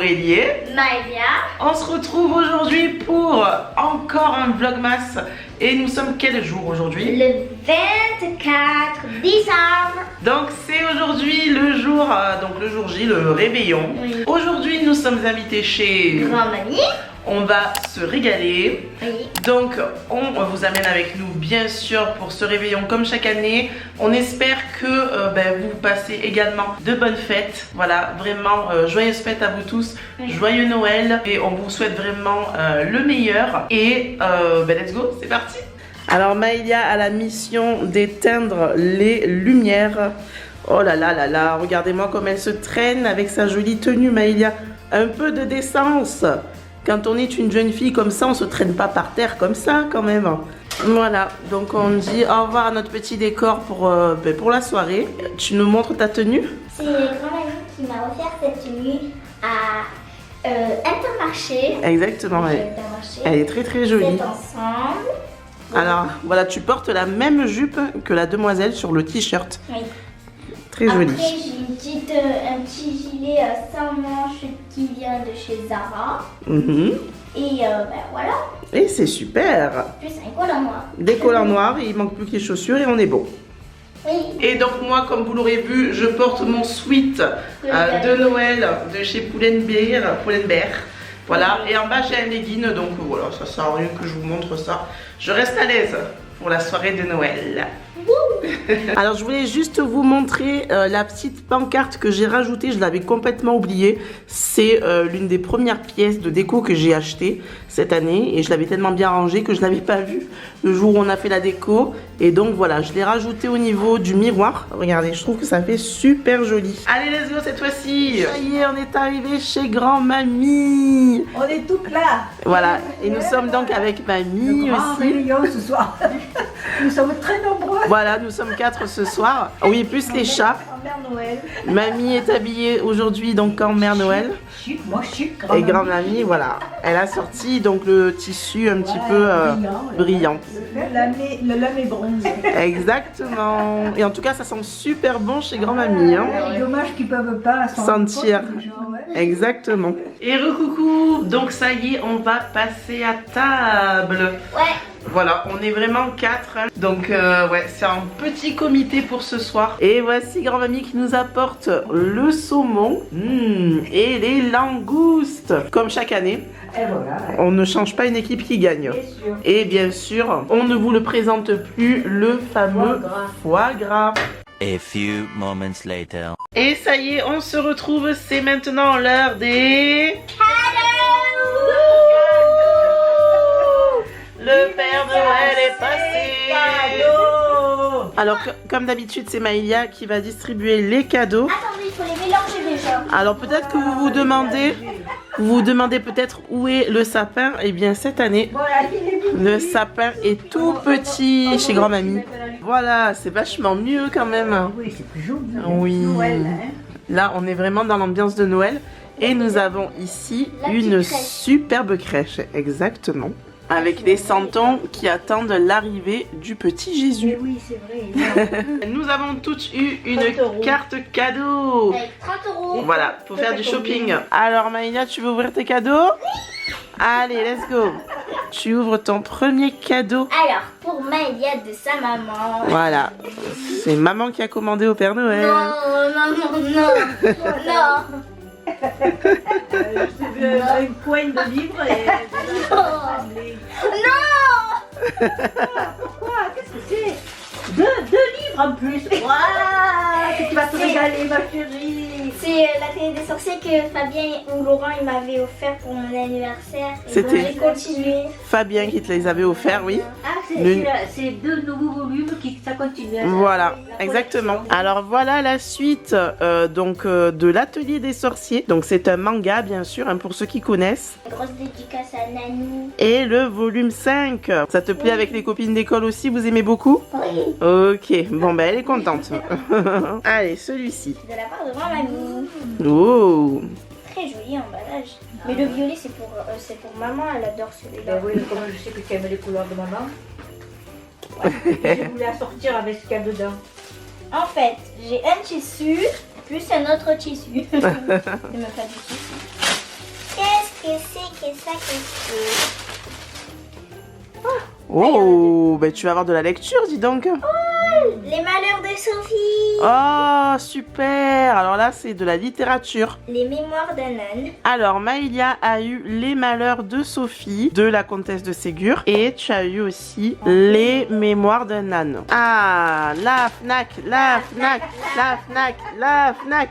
Aurélie, Maëlia. on se retrouve aujourd'hui pour encore un vlogmas. Et nous sommes quel jour aujourd'hui? Le 24 décembre. Donc c'est aujourd'hui le jour, donc le jour J, le réveillon. Oui. Aujourd'hui nous sommes invités chez Grand-mamie. On va se régaler. Oui. Donc on vous amène avec nous bien sûr pour ce réveillon comme chaque année. On espère que vous passez également de bonnes fêtes. Voilà, vraiment joyeuses fêtes à vous tous. Oui. Joyeux Noël. Et on vous souhaite vraiment le meilleur. Et let's go, c'est parti. Alors Maëlia a la mission d'éteindre les lumières. Oh là là là là, regardez-moi comme elle se traîne avec sa jolie tenue Maëlia. Un peu de décence. Quand on est une jeune fille comme ça, on se traîne pas par terre comme ça quand même. Voilà, donc on dit au revoir à notre petit décor pour la soirée. Tu nous montres ta tenue? C'est grand-mamie qui m'a offert cette tenue à Intermarché. Exactement, elle est très très jolie. C'est ensemble. Alors voilà, tu portes la même jupe que la demoiselle sur le t-shirt. Oui. Très jolie. Après, j'ai un petit gilet sans manches qui vient de chez Zara. Et voilà. Et c'est super. Plus un collant noir. Des collants noirs, il manque plus que les chaussures et on est bon. Oui. Et donc moi, comme vous l'aurez vu, je porte mon sweat de Noël de chez Pull&Bear. Voilà, et en bas j'ai un legging, donc voilà, ça sert à rien que je vous montre ça. Je reste à l'aise pour la soirée de Noël. Alors je voulais juste vous montrer la petite pancarte que j'ai rajoutée, je l'avais complètement oubliée. C'est l'une des premières pièces de déco que j'ai achetée cette année et je l'avais tellement bien rangée que je ne l'avais pas vue le jour où on a fait la déco. Et donc voilà, je l'ai rajoutée au niveau du miroir. Regardez, je trouve que ça fait super joli. Allez, let's go cette fois-ci. Ça y est, on est arrivé chez grand-mamie. On est toutes là. Voilà, et nous sommes donc avec mamie Le grand aussi. réveillon ce soir. Nous sommes très nombreux. Voilà, nous sommes 4 ce soir. Oui, plus les chats. En Mère Noël. Mamie est habillée aujourd'hui donc en Mère Noël. Chic, moi chic. Et grand-mamie, voilà. Elle a sorti donc le tissu un petit peu brillant. Le lame est bronzé. Exactement. Et en tout cas, ça sent super bon chez grand-mamie. Hein. Dommage qu'ils peuvent pas Sentir. Ouais. Exactement. Et recoucou. Donc ça y est, on va passer à table. Ouais. Voilà, on est vraiment 4. Donc ouais, c'est un petit comité pour ce soir. Et voici grand-mamie qui nous apporte le saumon et les langoustes. Comme chaque année, Et voilà. on ne change pas une équipe qui gagne. Bien sûr. Et bien sûr, on ne vous le présente plus, le fameux foie gras. A few moments later. Et ça y est, on se retrouve, c'est maintenant l'heure des... Le Père Noël est passé. Alors comme d'habitude, c'est Maëlia qui va distribuer les cadeaux. Attendez, il faut les mélanger déjà. Alors peut-être que vous vous demandez peut-être où est le sapin. Eh bien cette année, Voilà, il est beau. le sapin est tout petit chez grand-mamie. Voilà, c'est vachement mieux quand même. Oui, c'est plus joli. Oui. Noël, hein. Là, on est vraiment dans l'ambiance de Noël. Et nous avons ici La petite une crèche. superbe crèche, exactement. Avec des santons qui attendent l'arrivée du petit Jésus. Mais oui, c'est vrai. Nous avons toutes eu une 30 euros. carte cadeau. Avec 30 €. Voilà, pour faire du shopping. Alors Maïlia, tu veux ouvrir tes cadeaux? Allez, let's go. Tu ouvres ton premier cadeau. Alors, pour Maëlia de sa maman. Voilà, c'est maman qui a commandé au Père Noël. Non. Une poigne de livres et... Non. Pourquoi? Qu'est-ce que c'est? Deux livres en plus. Waouh, tu vas te régaler, ma chérie. C'est la télé des sorciers que Fabien ou Laurent il m'avait offert pour mon anniversaire. Et donc, C'était- j'ai continué. Fabien qui te les avait offerts, oui. Ah, Le- c'est deux nouveaux volumes qui ça continue. Voilà, exactement. Alors voilà la suite de l'atelier des sorciers. Donc c'est un manga bien sûr, hein, pour ceux qui connaissent. Grosse dédicace à Nanou. Et le volume 5. Ça te plaît avec les copines d'école aussi? Vous aimez beaucoup? Oui. Ok, bon ben elle est contente. Allez, celui-ci. De la part de grand-mamie. Oh. Très joli emballage. Mais le violet c'est pour maman, elle adore celui-là. Ben oui, comme je sais que tu aimes les couleurs de maman. Ouais. Je voulais assortir avec ce qu'il y a dedans. En fait, j'ai un tissu plus un autre tissu. C'est même pas du tissu. Qu'est-ce que c'est? Oh, ben tu vas avoir de la lecture, dis donc. Les malheurs de Sophie. Oh, super. Alors là, c'est de la littérature. Les mémoires d'un âne. Alors, Maëlia a eu Les malheurs de Sophie, de la comtesse de Ségur. Et tu as eu aussi Les mémoires d'un âne. Ah, la Fnac, la Fnac, la Fnac, la Fnac.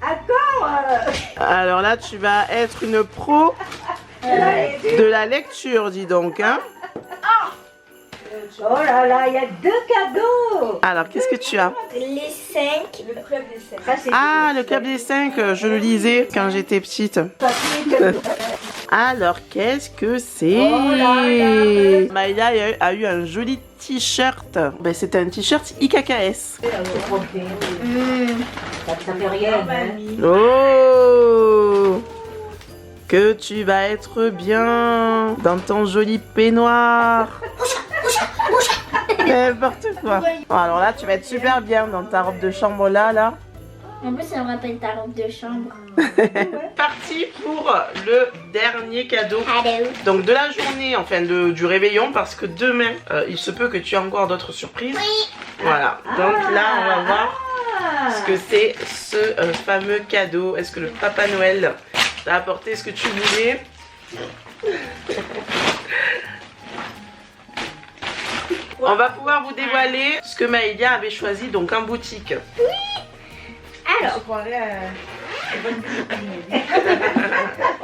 Encore Alors là, tu vas être une pro de la lecture, dis donc, hein. Oh là là, il y a 2 cadeaux. Alors, qu'est-ce que tu as? Les 5. Le club des 5. Ah, le Club des 5, je le lisais quand j'étais petite. Alors, qu'est-ce que c'est? Oh là là. Maëlia a eu un joli t-shirt. Ben, c'est un t-shirt IKKS. Ça fait rien. Hein. Oh! Que tu vas être bien dans ton joli peignoir. N'importe quoi. Alors là, tu vas être super bien dans ta robe de chambre là. En plus, ça me rappelle ta robe de chambre. Parti pour le dernier cadeau. Allez. Donc de la journée, enfin du réveillon, parce que demain, il se peut que tu aies encore d'autres surprises. Oui. Voilà. Donc là, on va voir ce que c'est ce fameux cadeau. Est-ce que le Papa Noël t'a apporté ce que tu voulais? On va pouvoir vous dévoiler ce que Maëlia avait choisi donc en boutique. Alors.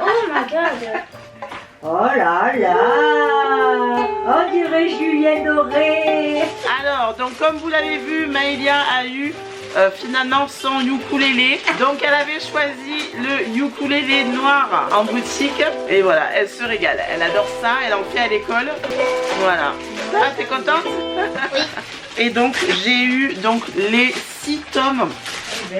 Oh my god. Oh là là. On dirait Julien Doré. Alors, donc comme vous l'avez vu, Maëlia a eu finalement son ukulélé. Donc elle avait choisi le ukulélé noir en boutique. Et voilà, elle se régale. Elle adore ça, elle en fait à l'école. Voilà. Ah, t'es contente? Oui. Et donc j'ai eu donc les 6 tomes De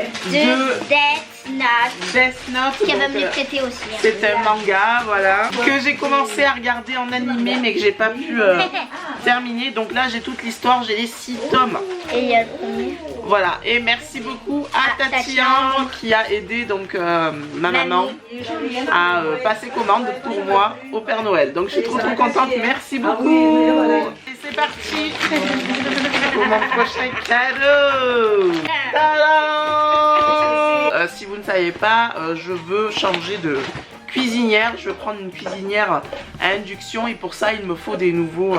Death Note. Qui va me les prêter aussi. Hein. C'est un manga, voilà, que j'ai commencé à regarder en animé mais que j'ai pas pu terminer. Donc là j'ai toute l'histoire, j'ai les 6 tomes. Et il y a le premier. Voilà, et merci beaucoup à Tatiana qui a aidé donc ma maman à passer commande pour moi au Père Noël. Donc je suis trop contente, merci beaucoup. Et c'est parti pour mon prochain cadeau. Tadam! Si vous ne savez pas, je veux changer de cuisinière. Je veux prendre une cuisinière à induction et pour ça il me faut des nouveaux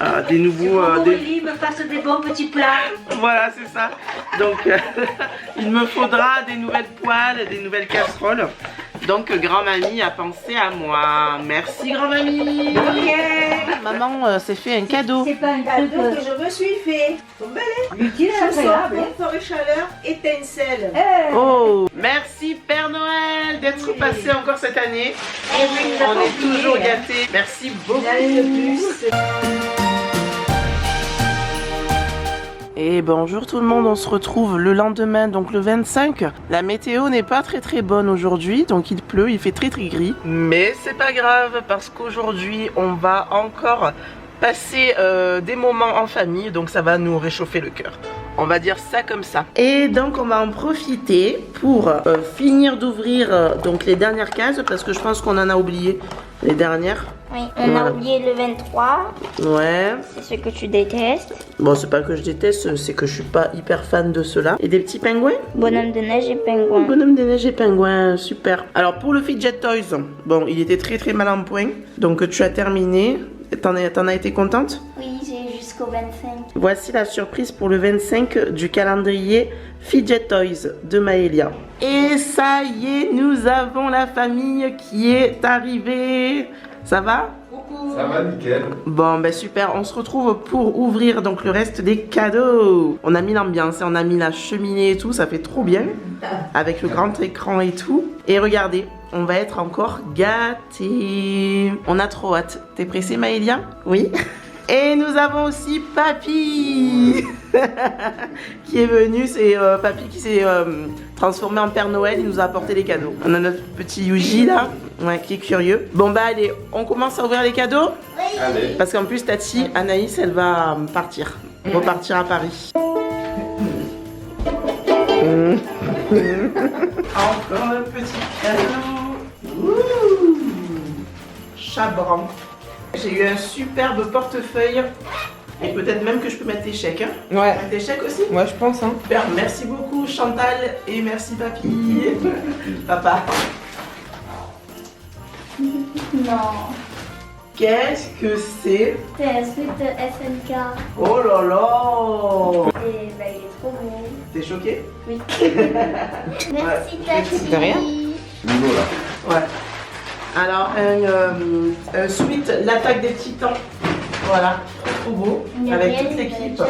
Aurélie me fasse des bons petits plats. Voilà, c'est ça. Donc il me faudra des nouvelles poêles, des nouvelles casseroles. Donc grand-mamie a pensé à moi. Merci grand-mamie. Maman s'est fait un cadeau. C'est pas un cadeau que je me suis fait. Utile et agréable. Confort et chaleur, étincelle. Oh, merci Père Noël d'être passé encore cette année. On est toujours gâtés. Merci beaucoup. Et bonjour tout le monde, on se retrouve le lendemain, donc le 25. La météo n'est pas très bonne aujourd'hui, donc il pleut, il fait très gris. Mais c'est pas grave parce qu'aujourd'hui on va encore passer des moments en famille, donc ça va nous réchauffer le cœur. On va dire ça comme ça. Et donc on va en profiter pour finir d'ouvrir donc les dernières cases parce que je pense qu'on en a oublié les dernières. Oui, on a oublié le 23. Ouais. C'est ce que tu détestes. Bon, c'est pas que je déteste, c'est que je suis pas hyper fan de cela. Et des petits pingouins. Bonhomme de neige et pingouin. Bonhomme de neige et pingouin, super. Alors pour le Fidget Toys, bon, il était très mal en point. Donc tu as terminé. T'en as été contente? Oui, j'ai jusqu'au 25. Voici la surprise pour le 25 du calendrier Fidget Toys de Maëlia. Et ça y est, nous avons la famille qui est arrivée. Ça va? Ça va nickel. Bon ben super, on se retrouve pour ouvrir donc le reste des cadeaux. On a mis l'ambiance, on a mis la cheminée et tout, ça fait trop bien. Avec le grand écran et tout. Et regardez, on va être encore gâtés. On a trop hâte. T'es pressée Maëlia? Oui. Et nous avons aussi Papy qui est venu, c'est Papy qui s'est transformé en Père Noël, il nous a apporté les cadeaux. On a notre petit Yuji là, ouais, qui est curieux. Bon bah allez, on commence à ouvrir les cadeaux? Oui. Allez. Parce qu'en plus Tati, Anaïs, elle va partir, repartir à Paris. Encore un petit cadeau. Ouh. Chabran. J'ai eu un superbe portefeuille. Et peut-être même que je peux mettre tes chèques. Hein. Ouais. Mettre tes chèques aussi. Ouais, je pense. Hein. Super, merci beaucoup Chantal et merci papy. Papa. Non. Qu'est-ce que c'est? C'est un sweat SNK. Oh là là. Et bah, il est trop beau. T'es choqué? Oui. Merci Tati. De rien. Niveau là. Ouais. Alors, un sweat, l'attaque des titans. Voilà, trop beau. Avec toute l'équipe.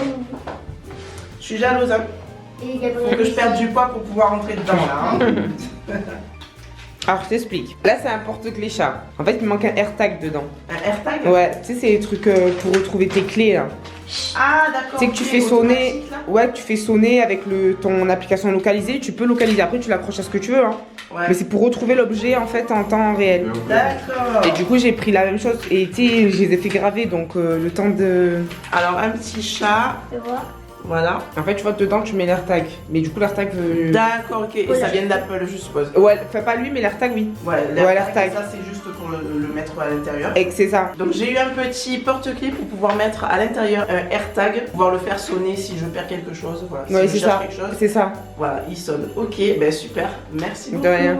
Je suis jalouse, hein. Et Faut Gabriel. que je perde du poids pour pouvoir rentrer dedans là. Hein. Alors, je t'explique. Là, c'est un porte-clés chat. En fait, il manque un AirTag dedans. Un AirTag? Ouais, tu sais, c'est les trucs pour retrouver tes clés là. Ah, d'accord. Tu sais que tu ok, fais sonner. automatique, là. Ouais, tu fais sonner avec ton application localisée. Tu peux localiser. Après, tu l'accroches à ce que tu veux. Hein. Ouais. Mais c'est pour retrouver l'objet en fait en temps réel. D'accord. Et du coup, j'ai pris la même chose. Et tu sais, je les ai fait graver. Donc, le temps de. Alors, un petit chat. Tu vois? Voilà. En fait, tu vois, dedans, tu mets l'AirTag. Mais du coup, l'AirTag. D'accord, ok. Et ça vient d'Apple, je suppose. Ouais, enfin, pas lui, mais l'AirTag, oui. Ouais, l'AirTag. ça, c'est juste pour le mettre à l'intérieur. Et que c'est ça. Donc j'ai eu un petit porte-clés pour pouvoir mettre à l'intérieur un AirTag, pouvoir le faire sonner si je perds quelque chose. Voilà. Ouais, si c'est je cherche ça. quelque chose, C'est ça. voilà, il sonne. Ok, ben super, merci beaucoup. De rien.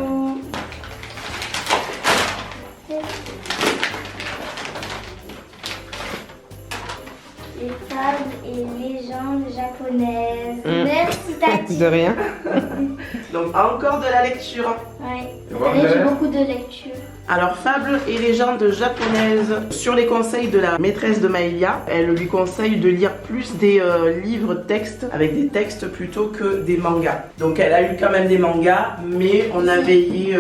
Les fables et légendes japonaises. Mm. Merci Tati. De rien. Donc encore de la lecture. Ouais. Tu vois, Allez, j'ai Gabriel beaucoup de lecture. Alors fables et légendes japonaises. Sur les conseils de la maîtresse de Maëlia, elle lui conseille de lire plus des livres textes, avec des textes plutôt que des mangas. Donc elle a lu quand même des mangas, mais on a veillé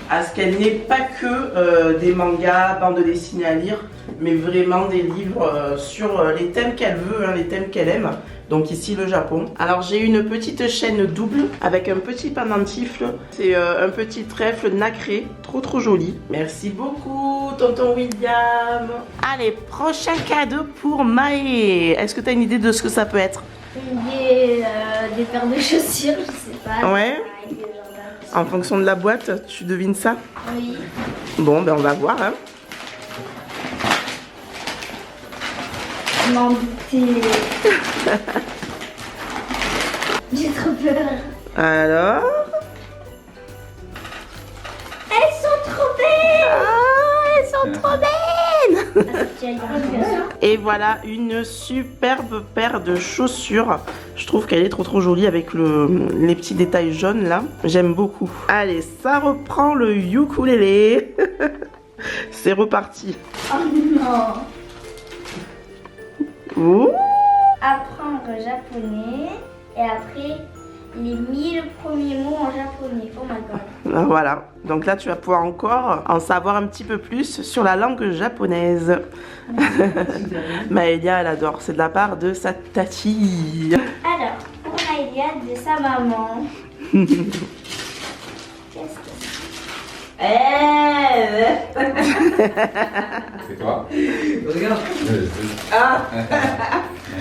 à ce qu'elle n'ait pas que des mangas, bandes dessinées à lire, mais vraiment des livres sur les thèmes qu'elle veut, hein, les thèmes qu'elle aime. Donc ici le Japon. Alors j'ai une petite chaîne double avec un petit pendentifle. C'est un petit trèfle nacré, trop joli. Merci beaucoup tonton William. Allez, prochain cadeau pour Maë. Est-ce que tu as une idée de ce que ça peut être? Des paires de chaussures, je sais pas. Ouais. Avec des jardins. En fonction de la boîte, tu devines ça? Oui. Bon, ben on va voir. Hein. Je m'en doutais. J'ai trop peur. Alors... Elles sont trop belles. Ah, elles sont trop belles. Tu as bien sûr. Et voilà une superbe paire de chaussures. Je trouve qu'elle est trop jolie avec les petits détails jaunes là. J'aime beaucoup. Allez, ça reprend le ukulélé. C'est reparti. Oh non. Ouh. Apprendre japonais et après les 1000 premiers mots en japonais. Oh my god. Voilà. Donc là, tu vas pouvoir encore en savoir un petit peu plus sur la langue japonaise. Maëlia, elle adore. C'est de la part de sa tati. Alors, pour Maëlia, de sa maman. Qu'est-ce que C'est toi. Regarde.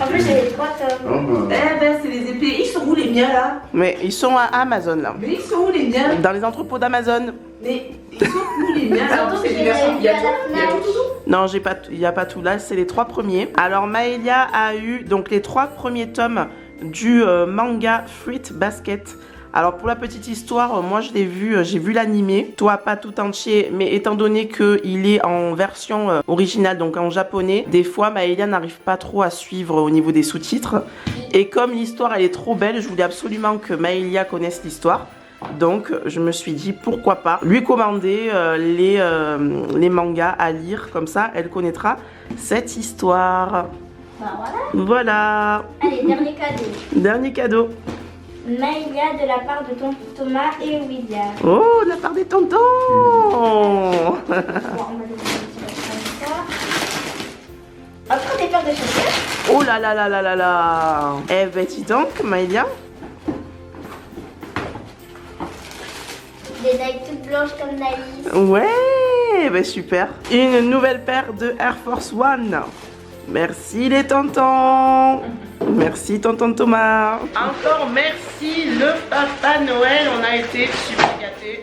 En plus, j'ai les 3 tomes. Eh ben, c'est les épées. Ils sont où les miens là? Mais ils sont à Amazon là. Mais ils sont où les miens? Dans les entrepôts d'Amazon. Mais ils sont où les miens? Alors, Surtout c'est que des j'ai versions. vu Il y a à tout. la Il y a FNAC. tout. Non, il n'y a pas tout là, c'est les 3 premiers. Alors Maëlia a eu donc les 3 premiers tomes du manga Fruit Basket. Alors pour la petite histoire, moi je l'ai vu, j'ai vu l'animé, toi pas tout entier, mais étant donné qu'il est en version originale, donc en japonais, des fois Maëlia n'arrive pas trop à suivre au niveau des sous-titres. Et comme l'histoire elle est trop belle, je voulais absolument que Maëlia connaisse l'histoire. Donc je me suis dit pourquoi pas lui commander les mangas à lire, comme ça elle connaîtra cette histoire. Bah voilà. Voilà, Allez, dernier cadeau. dernier cadeau. Maëlia de la part de tonton Thomas et William. Oh, de la part des tontons. Bon, on va donner un petit peu comme ça. Encore des paires de chaussures. Oh là là là là là là. Eh ben dis donc Maëlia. Des Nike toutes blanches comme Naïs. Ouais, ben super. Une nouvelle paire de Air Force One. Merci les tontons. Merci tonton Thomas. Encore merci le Papa Noël. On a été super gâtés.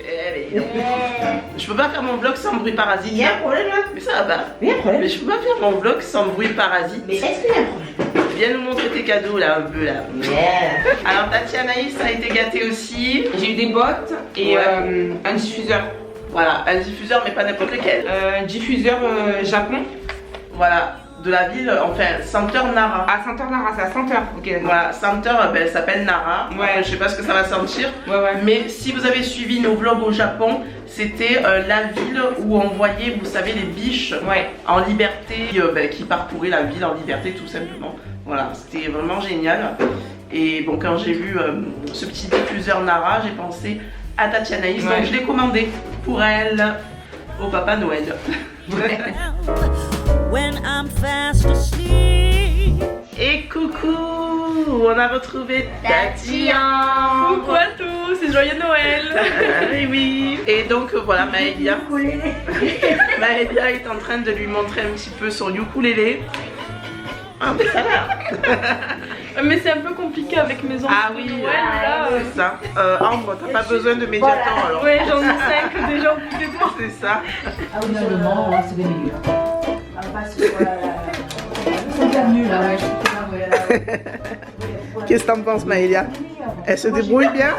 Eh, Ouais. je Je peux pas faire mon vlog sans bruit parasite. Il y a un problème là? Mais ça va. Il y a un problème. Mais je peux pas faire mon vlog sans bruit parasite. Mais est-ce qu'il y a un problème? Viens nous montrer tes cadeaux là, un peu là. Yeah. Alors Tatianaïs a été gâtée aussi. J'ai eu des bottes et Ouais. un diffuseur. Voilà, un diffuseur mais pas n'importe lequel. Un diffuseur Japon. Voilà, de la ville, enfin, Center Nara. À Saint-Nara, c'est à Saint-Heure. Ok, d'accord. Voilà, Center, ben, elle s'appelle Nara. Ouais. Après, je sais pas ce que ça va sentir. Ouais, ouais. Mais si vous avez suivi nos vlogs au Japon, c'était la ville où on voyait, vous savez, les biches Ouais. en liberté, qui parcouraient la ville en liberté tout simplement. Voilà, c'était vraiment génial. Et bon, quand j'ai vu ce petit diffuseur Nara, j'ai pensé à Tatianaïs, Ouais. donc je l'ai commandé pour elle, au Papa Noël. When I'm fast asleep. Et coucou, on a retrouvé Tatian. Coucou à tous, c'est joyeux Noël. Oui, oui. Et donc voilà, Maëlia est en train de lui montrer un petit peu son ukulélé. Ah, mais ça va. Mais c'est un peu compliqué avec mes enfants. Ah oui, de Noël, là. c'est ça. Ambre, t'as pas besoin de médiator alors. Ouais, j'en ai 5 déjà au bout des doigts. C'est ça. Ah oui, finalement, c'est des milieux. Ah, pas ce soit Ils sont bienvenus là, ouais, je suis là, ouais, là. Qu'est-ce que t'en penses, Maëlia? Elle se débrouille bien?